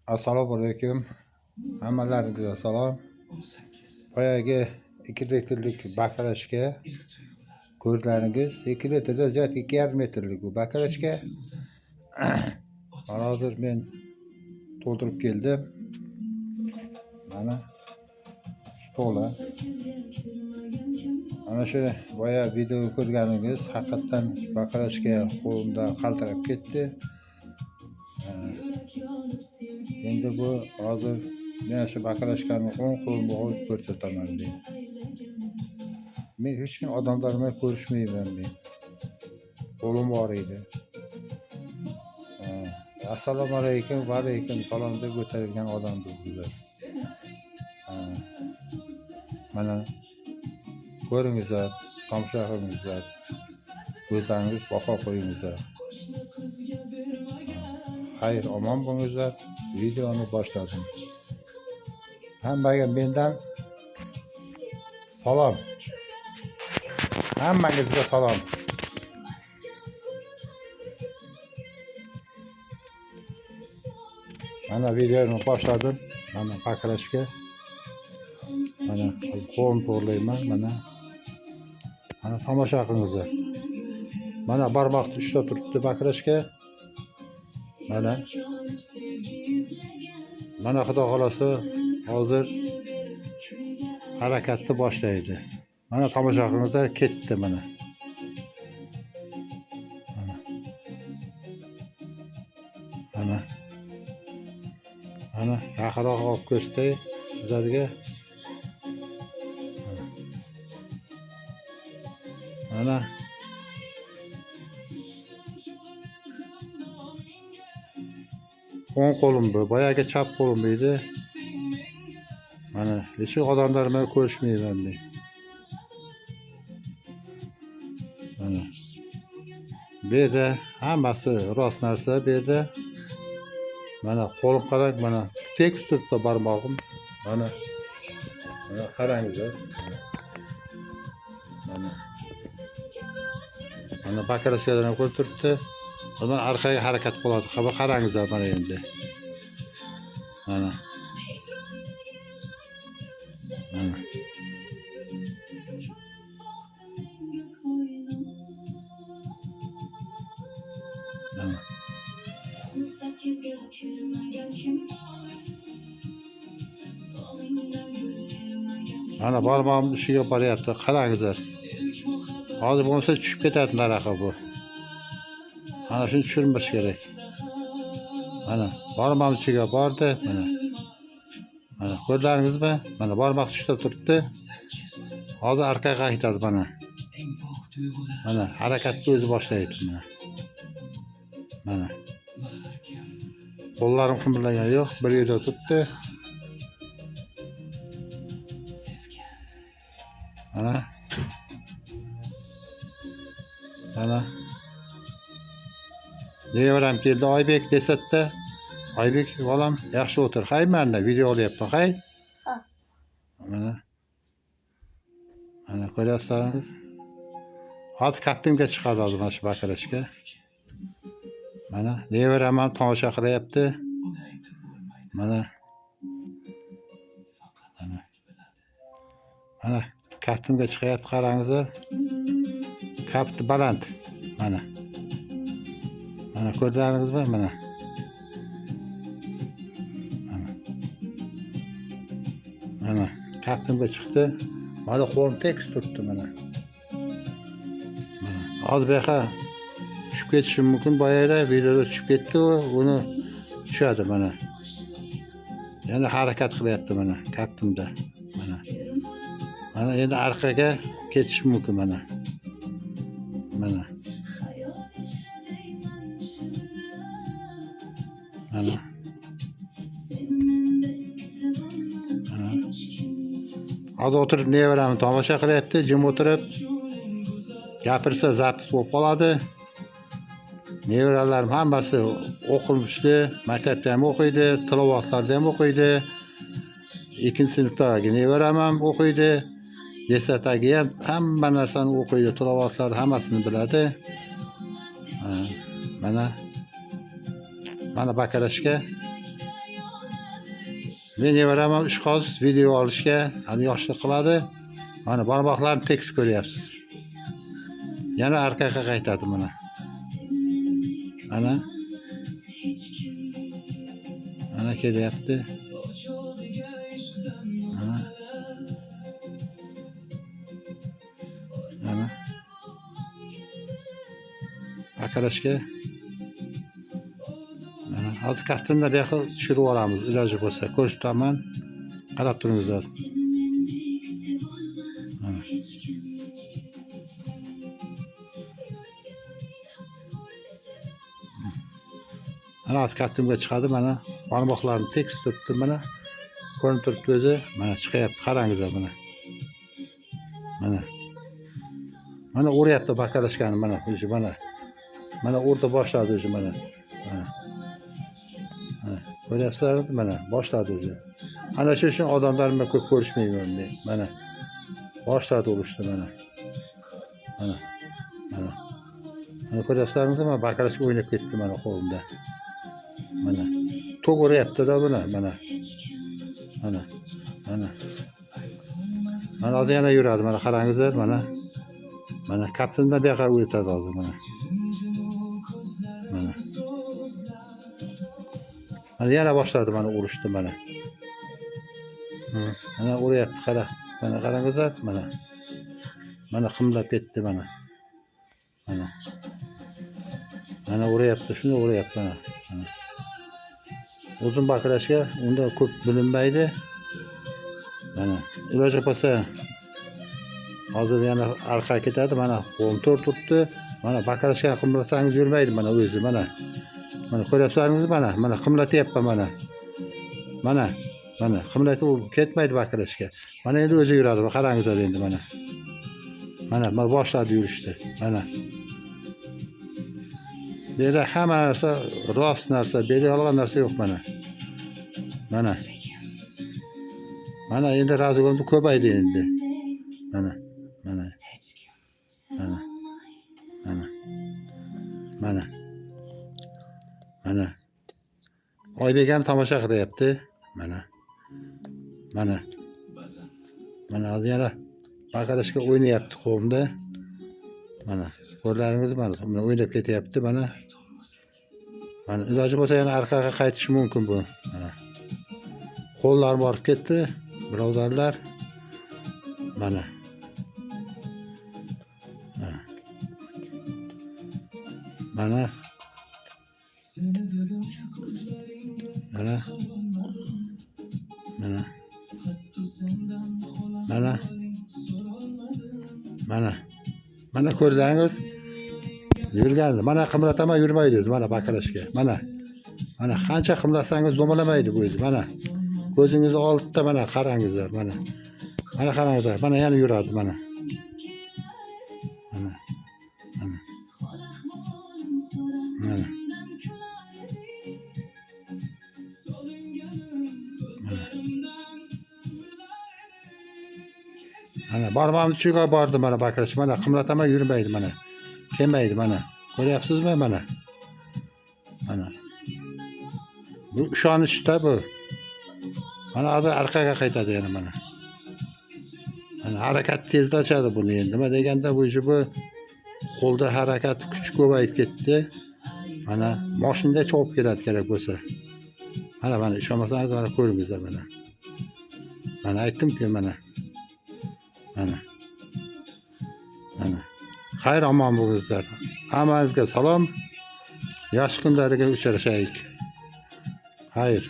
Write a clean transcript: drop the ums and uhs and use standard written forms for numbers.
Assalomu alaykum. Hammalaringizga salom. Boyagi 2 litrlik bakarachka ko'rganingiz 2 litrda ziyod 2,5 metrlik bu bakarachka. Hozir men to'ldirib keldim. Mana to'la. Ana shu boya video ko'rganingiz haqiqatan bakarachka qo'limda qaltirab ketdi. Endi bu hozir men shu bakarachkani 10 qo'limga olib ko'rsataman men. Men hech kim odamlar bilan ko'rishmayman men. Qo'lim bor edi. Assalomu alaykum va alaykum salom deb o'tadigan odammiz bizlar. Mana ko'ringizlar, tomosha qilingizlar. O'zlaringiz baho qo'yingizlar. Xayr, omon bo'lingizlar. Videoni boshladim. Hammaga mendan salom. Hammangizga salom. Mana videoni boshladim. Mana bakarachka. Mana qo'lim to'g'rilayman. Mana tomosha qilingizlar. Mana barmoqni ushlab turibdi bakarachka. Mana xudo xolasa hozir harakatni boshlaydi. Mana tomosha qilingizlar, ketdi mana. Mana yaqinroq olib ko'rsatay sizlarga. Mana o'ng qo'lim bu, boyagi chap qo'lim edi. Mana hech odamlar bilan ko'rishmayman men. Mana bu yerda hammasi rost narsa bu yerda. Mana qo'lim qarang, mana tekis turibdi barmog'im. Mana qarangizlar. Mana bakarachkalarni ko'rib turibdi. Bundan orqaga harakat qiladi. Qarangizlar mana endi. Mana. Mana barmog'im ishiga boryapti. Qarangizlar. Hozir bo'lmasa tushib ketadi naraqa bu. Mana shuni tushirmish kerak. Mana barmoq ichiga bordi. Mana ko'rdingizmi? Mana barmoq ushlab turibdi. Hozir orqaga qaytadi mana. Mana harakatni o'zi boshlaydi mana. Qo'llarim qimirlagan yo'q, bir yerda turibdi. Mana nevaram keldi, Oybek desatda. Oybek bolam yaxshi o'tir. Hay, mana video olyapman, hay. Mana ko'ryapsizlar. Hozir katimga chiqadi hozir mana shu bakarachka. Mana nevaram ham tomosha qilyapti. Mana katimga chiqyapti, qarangizlar. Kapti baland. Mana ko'rdingizmi? Mana kaptimga chiqdi. Mana qo'lim tekis turibdi mana. Hozir bu yoqqa tushib ketishi mumkin. Boyagida videoda tushib ketdi, uni tushadi mana. Yana harakat qilyapti mana kaptimda. Mana endi orqaga ketish mumkin mana. Hozir o'tirib nevaramni tomosha qilyapti, jim o'tirib. Gapirsa zapis bo'lib qoladi. Nevaralarim hammasi o'qimishli, maktabda ham o'qiydi, tilovatlarda ham o'qiydi. 2-sinfdagi nevaram ham o'qiydi. Desatdagi ham hamma narsani o'qiydi, tilovatlar hammasini biladi. Mana bakarachka. Men nevaraman ishqoz video olishga hali yoshlik qiladi. Mana barmoqlarimni tekis ko'ryapsiz. Yana orqaga qaytadi mana. Ana. Ana kelyapti. Ana. Ana. Akarashga. Mana hozir kartonda bu yoqqa tushirib olamiz, iloji bo'lsa. Ko'rsataman. Qarab turingizlar. Mana. Ana kartonga chiqadi mana. Barmoqlarini tekis turibdi mana. Ko'rinib turibdi o'zi. Mana chiqyapti, qarangizlar mana. Mana. Mana o'ryapti bakalashkani mana, o'zi mana. Mana o'rta boshladi o'zi mana. Mana. Ko'ryapsizlarmi? Mana boshladi o'zi. Ana shu uchun odamlar bilan ko'p ko'rishmayman men. Mana. Boshladi urishni mana. Mana. Mana. Mana ko'ryapsizlarmi? Mana bakalashga o'ynab ketdi mana qo'limda. Mana. To'q uryapti-da buni mana. Mana. Mana. Mana hozir yana yuradi mana qarangizlar mana. Mana kapsinda bu yoqqa o'tadi hozir mana. Mana. Mana yana boshladi mana urishni mana. Mana uryapti qara. Mana qarangizlar mana. Mana qimlab ketdi mana. Mana. Mana uryapti, shuni uryapti mana. Mana. Uzun bakrashga unda ko'p bilinmaydi. Mana iloji bo'lsa hozir yana orqaga ketadi mana qo'lim to'rt turibdi. Mana bakrashga qimlatsangiz yurmaydi mana o'zi mana. Mana ko'ryapsizlarmi mana? Mana qimlatyapman mana. Mana. Mana qimlatib ketmaydi bakrashga. Mana endi o'zi yuradi. Qarangizlar endi mana. Mana boshladi yurishni. Mana. Bu yerda hamma narsa rost narsa, bu yerda yolg'on narsa yo'q mana. Mana. Mana endi razgomni ko'paydi endi. Mana. Mana. Mana. Mana. Mana. Mana. Oybek ham tomosha qilyapti. Mana. Mana. Mana hozir yana bakarashga o'ynayapti qo'limda. Mana ko'rlaringiz mana o'ynab ketyapti mana. Mana iloji bo'lsa yana orqaga qaytishi mumkin bu. Mana. Qo'llar borib ketdi, birodarlar. Mana. Mana. Mana. Mana. Mana. Mana. Mana ko'rsangiz yurgandi. Mana qimlataman yurmaydi o'zi mana bakarashga. Mana. Mana qancha qimlatsangiz domalamaydi bu o'zi. Mana. Ko'zingizni oldida mana qarangizlar mana. Mana qarangizlar. Mana yana yuradi mana. Mana. Mana. Mana. Mana barmog'imni tushga bordi mana bakarash. Mana qimlataman yurmaydi mana. Kelmaydi mana. Ko'ryapsizmi mana? Mana. Bu ishonchda bu. Mana hozir orqaga qaytadi yana mana. Mana harakat tezlashadi buni endi. Nima deganda bu qo'lda harakat kuch ko'payib ketdi. Mana mashinada chopib keladi kerak bo'lsa. Mana ishonmasangiz mana ko'ringizlar mana. Mana aytdim-ku mana. Mana. Mana. Xayr omon bo'lingizlar. Hammangizga salom. Yaxshi kunlarga uchrashaylik. Xayr.